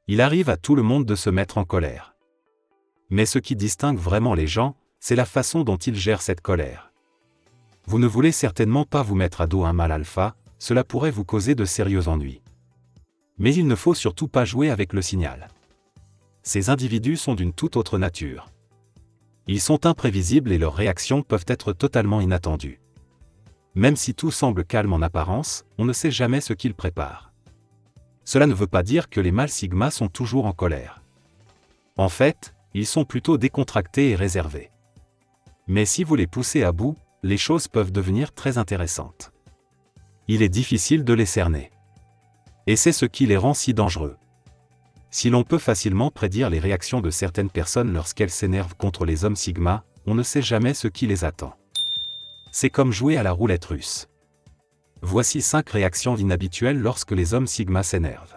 Il arrive à tout le monde de se mettre en colère. Mais ce qui distingue vraiment les gens, c'est la façon dont ils gèrent cette colère. Vous ne voulez certainement pas vous mettre à dos un mâle alpha, cela pourrait vous causer de sérieux ennuis. Mais il ne faut surtout pas jouer avec le signal. Ces individus sont d'une toute autre nature. Ils sont imprévisibles et leurs réactions peuvent être totalement inattendues. Même si tout semble calme en apparence, on ne sait jamais ce qu'ils préparent. Cela ne veut pas dire que les mâles sigma sont toujours en colère. En fait, ils sont plutôt décontractés et réservés. Mais si vous les poussez à bout, les choses peuvent devenir très intéressantes. Il est difficile de les cerner. Et c'est ce qui les rend si dangereux. Si l'on peut facilement prédire les réactions de certaines personnes lorsqu'elles s'énervent contre les hommes sigma, on ne sait jamais ce qui les attend. C'est comme jouer à la roulette russe. Voici 5 réactions inhabituelles lorsque les hommes sigma s'énervent.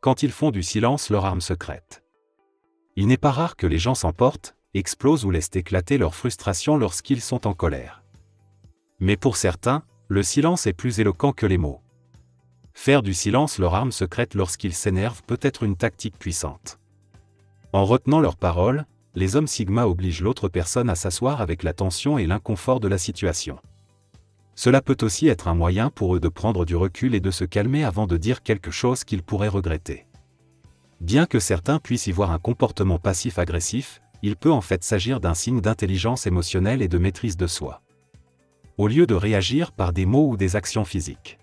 Quand ils font du silence leur arme secrète. Il n'est pas rare que les gens s'emportent, explosent ou laissent éclater leur frustration lorsqu'ils sont en colère. Mais pour certains, le silence est plus éloquent que les mots. Faire du silence leur arme secrète lorsqu'ils s'énervent peut être une tactique puissante. En retenant leurs paroles, les hommes sigma obligent l'autre personne à s'asseoir avec la tension et l'inconfort de la situation. Cela peut aussi être un moyen pour eux de prendre du recul et de se calmer avant de dire quelque chose qu'ils pourraient regretter. Bien que certains puissent y voir un comportement passif-agressif, il peut en fait s'agir d'un signe d'intelligence émotionnelle et de maîtrise de soi. Au lieu de réagir par des mots ou des actions physiques.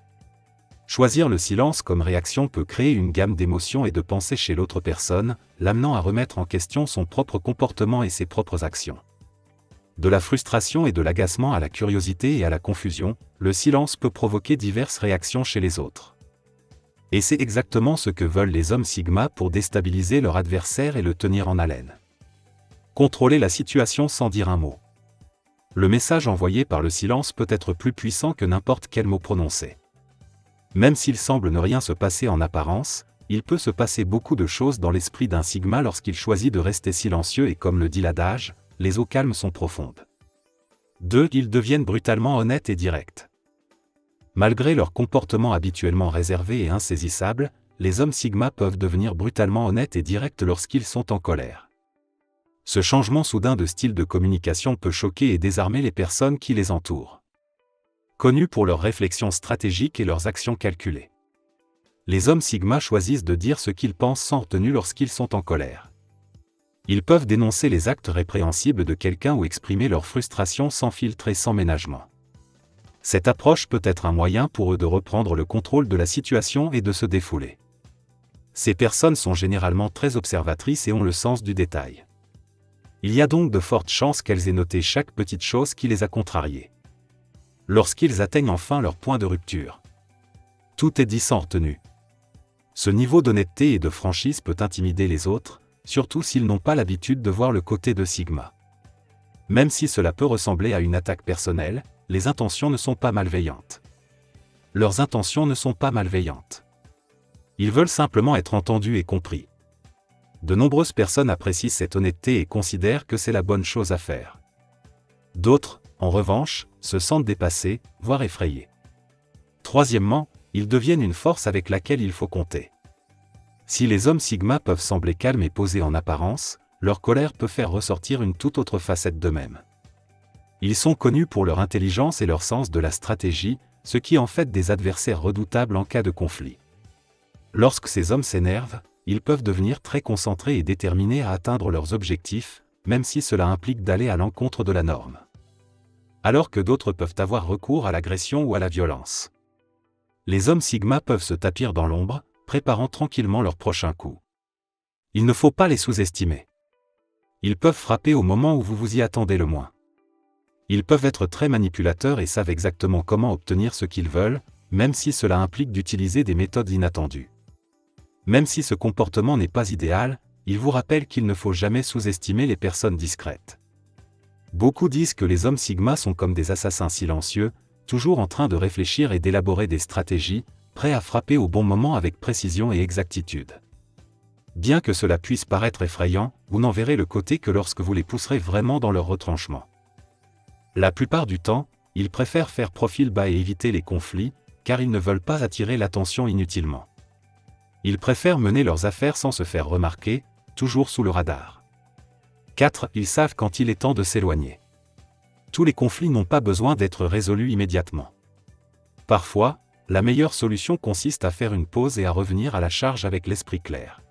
Choisir le silence comme réaction peut créer une gamme d'émotions et de pensées chez l'autre personne, l'amenant à remettre en question son propre comportement et ses propres actions. De la frustration et de l'agacement à la curiosité et à la confusion, le silence peut provoquer diverses réactions chez les autres. Et c'est exactement ce que veulent les hommes sigma pour déstabiliser leur adversaire et le tenir en haleine. Contrôler la situation sans dire un mot. Le message envoyé par le silence peut être plus puissant que n'importe quel mot prononcé. Même s'il semble ne rien se passer en apparence, il peut se passer beaucoup de choses dans l'esprit d'un sigma lorsqu'il choisit de rester silencieux et comme le dit l'adage, les eaux calmes sont profondes. 2. Ils deviennent brutalement honnêtes et directs. Malgré leur comportement habituellement réservé et insaisissable, les hommes sigma peuvent devenir brutalement honnêtes et directs lorsqu'ils sont en colère. Ce changement soudain de style de communication peut choquer et désarmer les personnes qui les entourent. Connus pour leurs réflexions stratégiques et leurs actions calculées. Les hommes sigma choisissent de dire ce qu'ils pensent sans retenue lorsqu'ils sont en colère. Ils peuvent dénoncer les actes répréhensibles de quelqu'un ou exprimer leur frustration sans filtre et sans ménagement. Cette approche peut être un moyen pour eux de reprendre le contrôle de la situation et de se défouler. Ces personnes sont généralement très observatrices et ont le sens du détail. Il y a donc de fortes chances qu'elles aient noté chaque petite chose qui les a contrariées. Lorsqu'ils atteignent enfin leur point de rupture, tout est dit sans retenue. Ce niveau d'honnêteté et de franchise peut intimider les autres, surtout s'ils n'ont pas l'habitude de voir le côté de sigma. Même si cela peut ressembler à une attaque personnelle, les intentions ne sont pas malveillantes. Leurs intentions ne sont pas malveillantes. Ils veulent simplement être entendus et compris. De nombreuses personnes apprécient cette honnêteté et considèrent que c'est la bonne chose à faire. D'autres, en revanche, se sentent dépassés, voire effrayés. Troisièmement, ils deviennent une force avec laquelle il faut compter. Si les hommes sigma peuvent sembler calmes et posés en apparence, leur colère peut faire ressortir une toute autre facette d'eux-mêmes. Ils sont connus pour leur intelligence et leur sens de la stratégie, ce qui en fait des adversaires redoutables en cas de conflit. Lorsque ces hommes s'énervent, ils peuvent devenir très concentrés et déterminés à atteindre leurs objectifs, même si cela implique d'aller à l'encontre de la norme. Alors que d'autres peuvent avoir recours à l'agression ou à la violence. Les hommes sigma peuvent se tapir dans l'ombre, préparant tranquillement leur prochain coup. Il ne faut pas les sous-estimer. Ils peuvent frapper au moment où vous vous y attendez le moins. Ils peuvent être très manipulateurs et savent exactement comment obtenir ce qu'ils veulent, même si cela implique d'utiliser des méthodes inattendues. Même si ce comportement n'est pas idéal, il vous rappelle qu'il ne faut jamais sous-estimer les personnes discrètes. Beaucoup disent que les hommes sigma sont comme des assassins silencieux, toujours en train de réfléchir et d'élaborer des stratégies, prêts à frapper au bon moment avec précision et exactitude. Bien que cela puisse paraître effrayant, vous n'en verrez le côté que lorsque vous les pousserez vraiment dans leur retranchement. La plupart du temps, ils préfèrent faire profil bas et éviter les conflits, car ils ne veulent pas attirer l'attention inutilement. Ils préfèrent mener leurs affaires sans se faire remarquer, toujours sous le radar. 4. Ils savent quand il est temps de s'éloigner. Tous les conflits n'ont pas besoin d'être résolus immédiatement. Parfois, la meilleure solution consiste à faire une pause et à revenir à la charge avec l'esprit clair.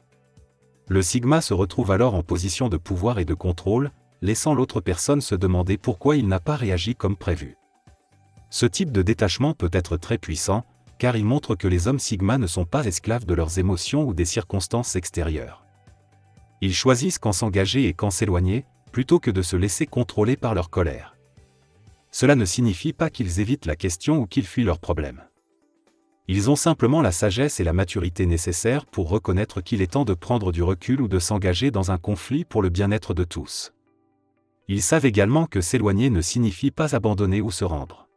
Le sigma se retrouve alors en position de pouvoir et de contrôle, laissant l'autre personne se demander pourquoi il n'a pas réagi comme prévu. Ce type de détachement peut être très puissant, car il montre que les hommes sigma ne sont pas esclaves de leurs émotions ou des circonstances extérieures. Ils choisissent quand s'engager et quand s'éloigner, plutôt que de se laisser contrôler par leur colère. Cela ne signifie pas qu'ils évitent la question ou qu'ils fuient leurs problèmes. Ils ont simplement la sagesse et la maturité nécessaires pour reconnaître qu'il est temps de prendre du recul ou de s'engager dans un conflit pour le bien-être de tous. Ils savent également que s'éloigner ne signifie pas abandonner ou se rendre.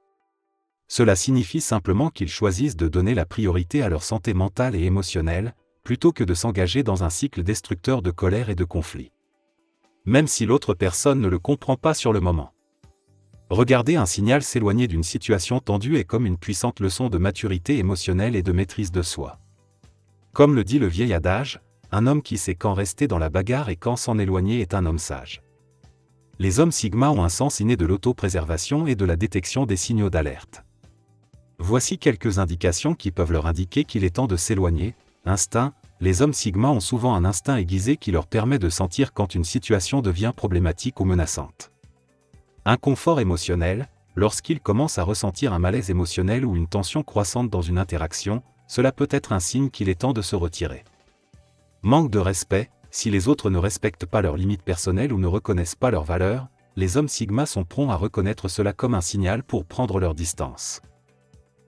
Cela signifie simplement qu'ils choisissent de donner la priorité à leur santé mentale et émotionnelle, plutôt que de s'engager dans un cycle destructeur de colère et de conflit. Même si l'autre personne ne le comprend pas sur le moment. Regarder un signal s'éloigner d'une situation tendue est comme une puissante leçon de maturité émotionnelle et de maîtrise de soi. Comme le dit le vieil adage, un homme qui sait quand rester dans la bagarre et quand s'en éloigner est un homme sage. Les hommes sigma ont un sens inné de l'autopréservation et de la détection des signaux d'alerte. Voici quelques indications qui peuvent leur indiquer qu'il est temps de s'éloigner. Instinct. Les hommes sigma ont souvent un instinct aiguisé qui leur permet de sentir quand une situation devient problématique ou menaçante. Inconfort émotionnel. Lorsqu'ils commencent à ressentir un malaise émotionnel ou une tension croissante dans une interaction, cela peut être un signe qu'il est temps de se retirer. Manque de respect. Si les autres ne respectent pas leurs limites personnelles ou ne reconnaissent pas leurs valeurs, les hommes sigma sont prompts à reconnaître cela comme un signal pour prendre leur distance.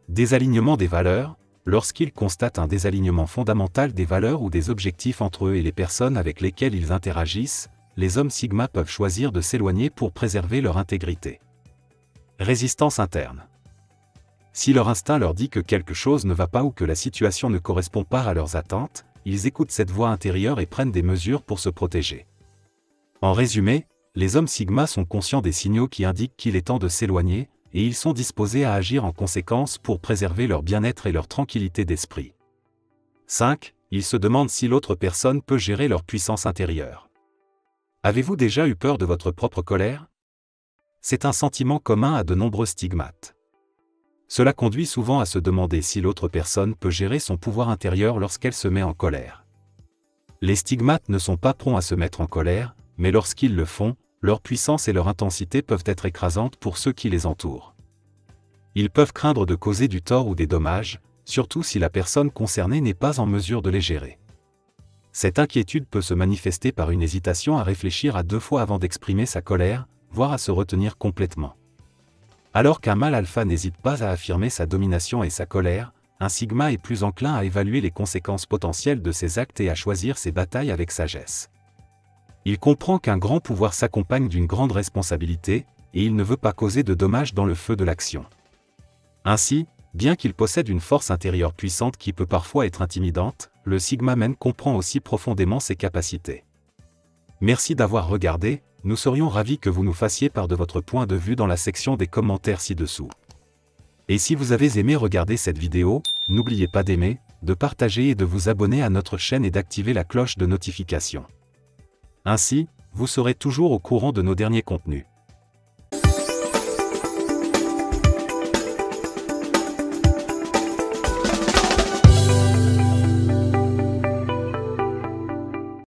Désalignement des valeurs. Lorsqu'ils constatent un désalignement fondamental des valeurs ou des objectifs entre eux et les personnes avec lesquelles ils interagissent, les hommes sigma peuvent choisir de s'éloigner pour préserver leur intégrité. Résistance interne. Si leur instinct leur dit que quelque chose ne va pas ou que la situation ne correspond pas à leurs attentes, ils écoutent cette voix intérieure et prennent des mesures pour se protéger. En résumé, les hommes sigma sont conscients des signaux qui indiquent qu'il est temps de s'éloigner, et ils sont disposés à agir en conséquence pour préserver leur bien-être et leur tranquillité d'esprit. 5. Ils se demandent si l'autre personne peut gérer leur puissance intérieure. Avez-vous déjà eu peur de votre propre colère? C'est un sentiment commun à de nombreux stigmates. Cela conduit souvent à se demander si l'autre personne peut gérer son pouvoir intérieur lorsqu'elle se met en colère. Les stigmates ne sont pas prompts à se mettre en colère, mais lorsqu'ils le font, leur puissance et leur intensité peuvent être écrasantes pour ceux qui les entourent. Ils peuvent craindre de causer du tort ou des dommages, surtout si la personne concernée n'est pas en mesure de les gérer. Cette inquiétude peut se manifester par une hésitation à réfléchir à 2 fois avant d'exprimer sa colère, voire à se retenir complètement. Alors qu'un mâle alpha n'hésite pas à affirmer sa domination et sa colère, un sigma est plus enclin à évaluer les conséquences potentielles de ses actes et à choisir ses batailles avec sagesse. Il comprend qu'un grand pouvoir s'accompagne d'une grande responsabilité, et il ne veut pas causer de dommages dans le feu de l'action. Ainsi, bien qu'il possède une force intérieure puissante qui peut parfois être intimidante, le sigma man comprend aussi profondément ses capacités. Merci d'avoir regardé, nous serions ravis que vous nous fassiez part de votre point de vue dans la section des commentaires ci-dessous. Et si vous avez aimé regarder cette vidéo, n'oubliez pas d'aimer, de partager et de vous abonner à notre chaîne et d'activer la cloche de notification. Ainsi, vous serez toujours au courant de nos derniers contenus.